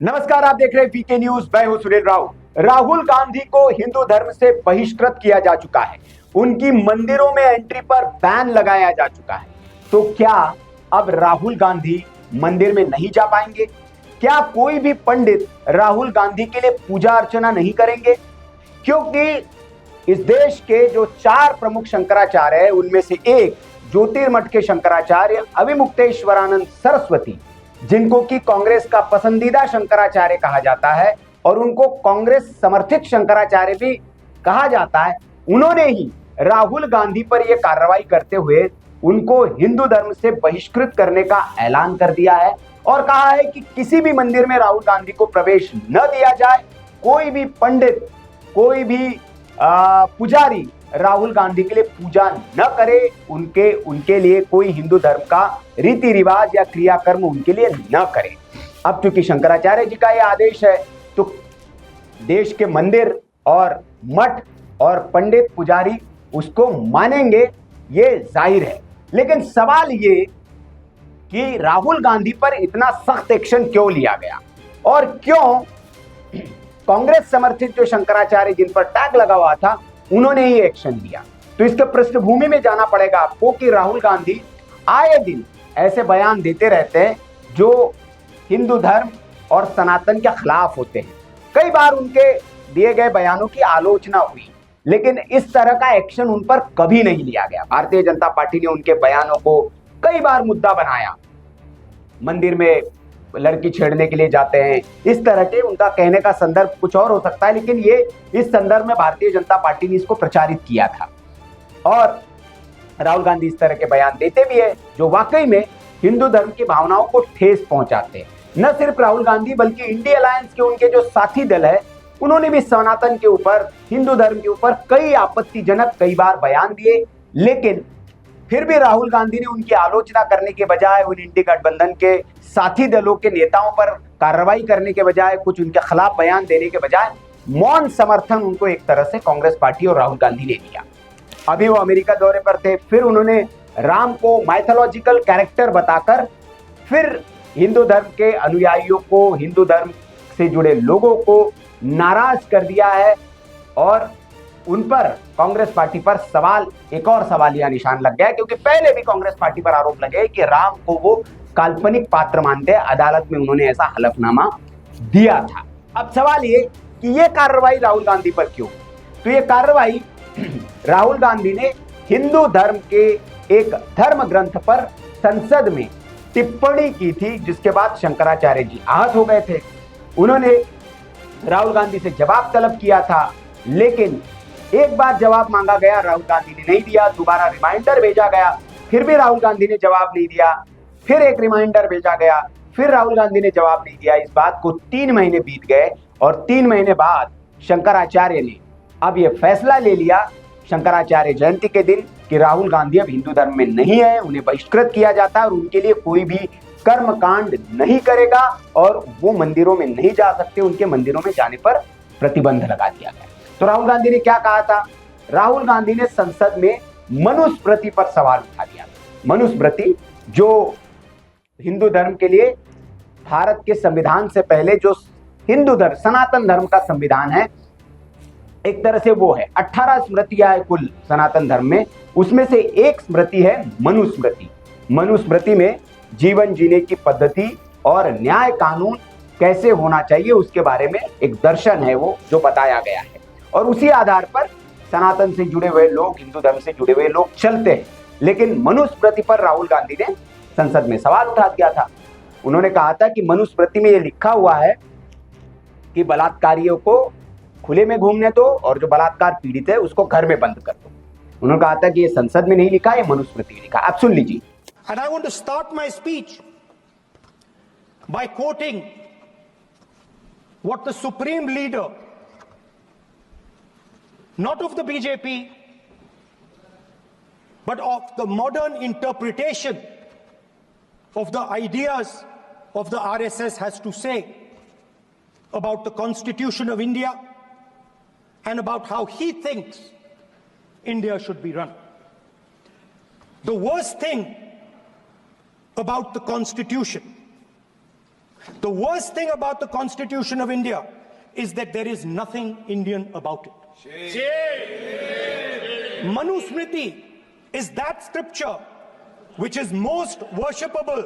नमस्कार, आप देख रहे हैं वीके न्यूज। मैं हूं सुनील राव। राहुल गांधी को हिंदू धर्म से बहिष्कृत किया जा चुका है। उनकी मंदिरों में एंट्री पर बैन लगाया जा चुका है। तो क्या अब राहुल गांधी मंदिर में नहीं जा पाएंगे? क्या कोई भी पंडित राहुल गांधी के लिए पूजा अर्चना नहीं करेंगे? क्योंकि इस देश के जो 4 प्रमुख शंकराचार्य हैं, उनमें से एक ज्योतिर्मठ के शंकराचार्य अविमुक्तेश्वरानंद सरस्वती, जिनको कि कांग्रेस का पसंदीदा शंकराचार्य कहा जाता है और उनको कांग्रेस समर्थित शंकराचार्य भी कहा जाता है, उन्होंने ही राहुल गांधी पर यह कार्रवाई करते हुए उनको हिंदू धर्म से बहिष्कृत करने का ऐलान कर दिया है और कहा है कि किसी भी मंदिर में राहुल गांधी को प्रवेश न दिया जाए। कोई भी पंडित, कोई भी पुजारी राहुल गांधी के लिए पूजा न करे, उनके लिए कोई हिंदू धर्म का रीति रिवाज या क्रियाकर्म उनके लिए न करे। अब चूंकि शंकराचार्य जी का यह आदेश है तो देश के मंदिर और मठ और पंडित पुजारी उसको मानेंगे, ये जाहिर है। लेकिन सवाल ये कि राहुल गांधी पर इतना सख्त एक्शन क्यों लिया गया और क्यों कांग्रेस समर्थित जो शंकराचार्य जिन पर टैग लगा हुआ था उन्होंने ही एक्शन लिया। तो इसके पृष्ठभूमि में जाना पड़ेगा आपको कि राहुल गांधी आए दिन ऐसे बयान देते रहते हैं जो हिंदू धर्म और सनातन के खिलाफ होते हैं। कई बार उनके दिए गए बयानों की आलोचना हुई, लेकिन इस तरह का एक्शन उन पर कभी नहीं लिया गया। भारतीय जनता पार्टी ने उनके बयानों को कई बार मुद्दा बनाया। मंदिर में लड़की छेड़ने के लिए जाते हैं, इस तरह के उनका कहने का संदर्भ कुछ और हो सकता है, लेकिन ये इस संदर्भ में भारतीय जनता पार्टी ने इसको प्रचारित किया था। और राहुल गांधी इस तरह के बयान देते भी है जो वाकई में हिंदू धर्म की भावनाओं को ठेस पहुंचाते हैं। न सिर्फ राहुल गांधी बल्कि इंडिया अलायंस के उनके जो साथी दल है उन्होंने भी सनातन के ऊपर, हिंदू धर्म के ऊपर कई आपत्तिजनक कई बार बयान दिए, लेकिन फिर भी राहुल गांधी ने उनकी आलोचना करने के बजाय, उन इंडी गठबंधन के साथी दलों के नेताओं पर कार्रवाई करने के बजाय, कुछ उनके खिलाफ बयान देने के बजाय मौन समर्थन उनको एक तरह से कांग्रेस पार्टी और राहुल गांधी ने दिया। अभी वो अमेरिका दौरे पर थे, फिर उन्होंने राम को माइथोलॉजिकल कैरेक्टर बताकर फिर हिंदू धर्म के अनुयायियों को, हिंदू धर्म से जुड़े लोगों को नाराज कर दिया है और उन पर, कांग्रेस पार्टी पर एक और सवालिया निशान लग गया, क्योंकि पहले भी कांग्रेस पार्टी पर आरोप लगे कि राम को वो काल्पनिक पात्र मानते हैं। अदालत में उन्होंने ऐसा हलफनामा दिया था। अब सवाल ये कि ये कार्रवाई राहुल गांधी पर क्यों? तो ये कार्रवाई राहुल गांधी ने हिंदू धर्म के एक धर्म ग्रंथ पर संसद में टिप्पणी की थी, जिसके बाद शंकराचार्य जी आहत हो गए थे। उन्होंने राहुल गांधी से जवाब तलब किया था, लेकिन एक बार जवाब मांगा गया, राहुल गांधी ने नहीं दिया। दोबारा रिमाइंडर भेजा गया, फिर भी राहुल गांधी ने जवाब नहीं दिया। फिर एक रिमाइंडर भेजा गया, फिर राहुल गांधी ने जवाब नहीं दिया। इस बात को 3 महीने बीत गए और 3 महीने बाद शंकराचार्य ने अब यह फैसला ले लिया शंकराचार्य जयंती के दिन कि राहुल गांधी अब हिंदू धर्म में नहीं है, उन्हें बहिष्कृत किया जाता है और उनके लिए कोई भी कर्मकांड नहीं करेगा और वो मंदिरों में नहीं जा सकते, उनके मंदिरों में जाने पर प्रतिबंध लगा दिया गया। तो राहुल गांधी ने क्या कहा था? राहुल गांधी ने संसद में मनुस्मृति पर सवाल उठा दिया। मनुस्मृति जो हिंदू धर्म के लिए भारत के संविधान से पहले जो हिंदू धर्म, सनातन धर्म का संविधान है, एक तरह से वो है। 18 स्मृतियां है कुल सनातन धर्म में, उसमें से एक स्मृति है मनुस्मृति। मनुस्मृति में जीवन जीने की पद्धति और न्याय कानून कैसे होना चाहिए उसके बारे में एक दर्शन है वो, जो बताया गया है और उसी आधार पर सनातन से जुड़े हुए लोग, हिंदू धर्म से जुड़े हुए लोग चलते हैं। लेकिन मनुस्मृति पर राहुल गांधी ने संसद में सवाल उठा दिया था। उन्होंने कहा था कि मनुस्मृति में यह लिखा हुआ है कि बलात्कारियों को खुले में घूमने दो और जो बलात्कार पीड़ित है उसको घर में बंद कर दो। उन्होंने कहा था कि ये संसद में नहीं लिखा, ये मनुस्मृति में लिखा। आप सुन लीजिए। And I want to start my speech by quoting what the supreme leader, not of the BJP, but of the modern interpretation of the ideas of the RSS has to say about the Constitution of India and about how he thinks India should be run. The worst thing about the Constitution The worst thing about the Constitution of India is that there is nothing Indian about it. Manusmriti is that scripture which is most worshipable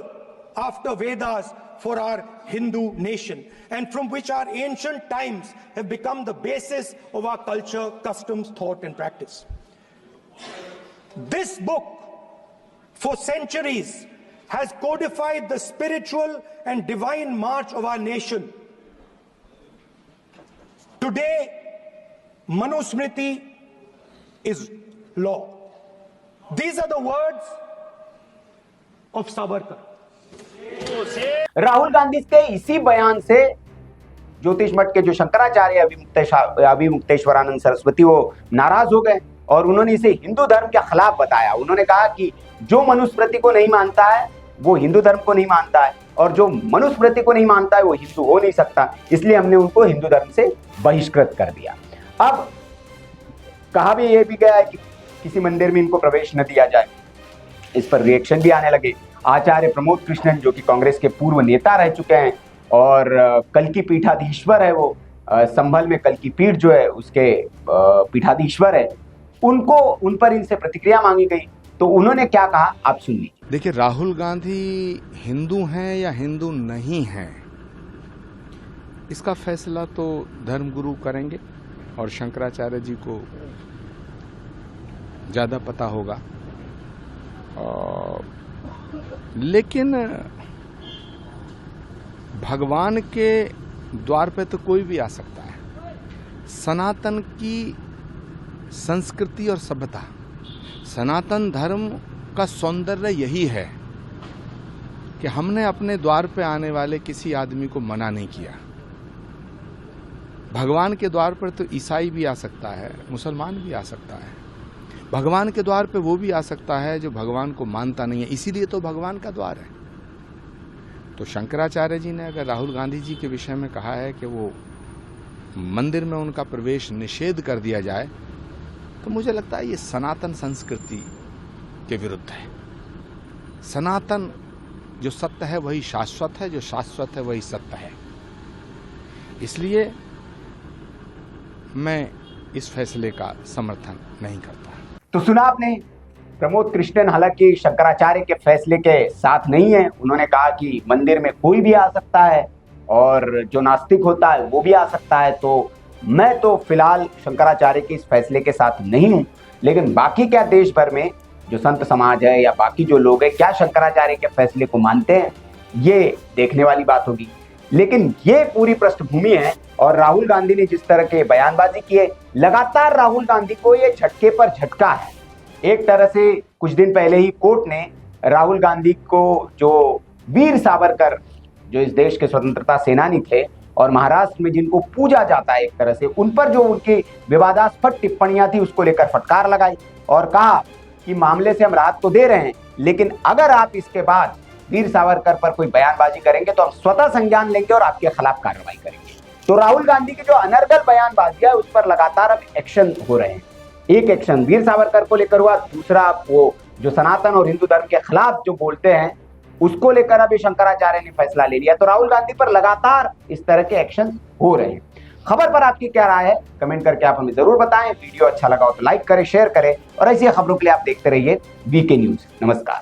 after Vedas for our Hindu nation, and from which our ancient times have become the basis of our culture, customs, thought, and practice. This book, for centuries, has codified the spiritual and divine march of our nation. Today, Manusmriti is law. These are the words of Savarkar. Rahul Gandhi के इसी बयान से ज्योतिष मठ के जो शंकराचार्य अभिमुक्तेश्वरानंद सरस्वती वो नाराज हो गए और उन्होंने इसे हिंदू धर्म के खिलाफ बताया। उन्होंने कहा कि जो मनुस्मृति को नहीं मानता है वो हिंदू धर्म को नहीं मानता है, और जो मनुस्मृति को नहीं मानता है वो हिंदू हो नहीं सकता, इसलिए हमने उनको हिंदू धर्म से बहिष्कृत कर दिया। अब कहा भी ये भी गया है कि किसी मंदिर में इनको प्रवेश न दिया जाए। इस पर रिएक्शन भी आने लगे। आचार्य प्रमोद कृष्णन जो कि कांग्रेस के पूर्व नेता रह चुके हैं और कल की पीठाधीश्वर है, वो संभल में कल की पीठ जो है उसके पीठाधीश्वर है, उनको उन पर इनसे प्रतिक्रिया मांगी गई तो उन्होंने क्या कहा आप सुन लीजिए। देखिए, राहुल गांधी हिंदू हैं या हिंदू नहीं हैं, इसका फैसला तो धर्मगुरु करेंगे और शंकराचार्य जी को ज्यादा पता होगा। लेकिन भगवान के द्वार पे तो कोई भी आ सकता है। सनातन की संस्कृति और सभ्यता, सनातन धर्म का सौंदर्य यही है कि हमने अपने द्वार पे आने वाले किसी आदमी को मना नहीं किया। भगवान के द्वार पर तो ईसाई भी आ सकता है, मुसलमान भी आ सकता है, भगवान के द्वार पे वो भी आ सकता है जो भगवान को मानता नहीं है, इसीलिए तो भगवान का द्वार है। तो शंकराचार्य जी ने अगर राहुल गांधी जी के विषय में कहा है कि वो मंदिर में उनका प्रवेश निषेध कर दिया जाए, तो मुझे लगता है ये सनातन संस्कृति के विरुद्ध है। सनातन जो सत्य है वही शाश्वत है, जो शाश्वत है वही सत्य है। इसलिए मैं इस फैसले का समर्थन नहीं करता। तो सुना आपने, प्रमोद कृष्णन हालांकि शंकराचार्य के फैसले के साथ नहीं है। उन्होंने कहा कि मंदिर में कोई भी आ सकता है और जो नास्तिक होता है वो भी आ सकता है। तो मैं तो फिलहाल शंकराचार्य के इस फैसले के साथ नहीं हूं, लेकिन बाकी क्या देश भर में जो संत समाज है या बाकी जो लोग हैं क्या शंकराचार्य के फैसले को मानते हैं, ये देखने वाली बात होगी। लेकिन ये पूरी पृष्ठभूमि है और राहुल गांधी ने जिस तरह के बयानबाजी की है, लगातार राहुल गांधी को ये झटके पर झटका है। एक तरह से कुछ दिन पहले ही कोर्ट ने राहुल गांधी को, जो वीर सावरकर जो इस देश के स्वतंत्रता सेनानी थे और महाराष्ट्र में जिनको पूजा जाता है एक तरह से, उन पर जो उनकी विवादास्पद टिप्पणियां थी उसको लेकर फटकार लगाई और कहा कि मामले से हम राहत तो दे रहे हैं, लेकिन अगर आप इसके बाद वीर सावरकर पर कोई बयानबाजी करेंगे तो हम स्वतः संज्ञान लेंगे और आपके खिलाफ कार्रवाई करेंगे। तो राहुल गांधी की जो अनर्गल बयानबाजी है उस पर लगातार अब एक्शन हो रहे हैं। एक एक्शन वीर सावरकर को लेकर हुआ, दूसरा वो जो सनातन और हिंदू धर्म के खिलाफ जो बोलते हैं उसको लेकर अभी शंकराचार्य ने फैसला ले लिया। तो राहुल गांधी पर लगातार इस तरह के एक्शन हो रहे हैं। खबर पर आपकी क्या राय है कमेंट करके आप हमें जरूर बताएं। वीडियो अच्छा लगा हो तो लाइक करें, शेयर करें और ऐसी खबरों के लिए आप देखते रहिए वीके न्यूज। नमस्कार।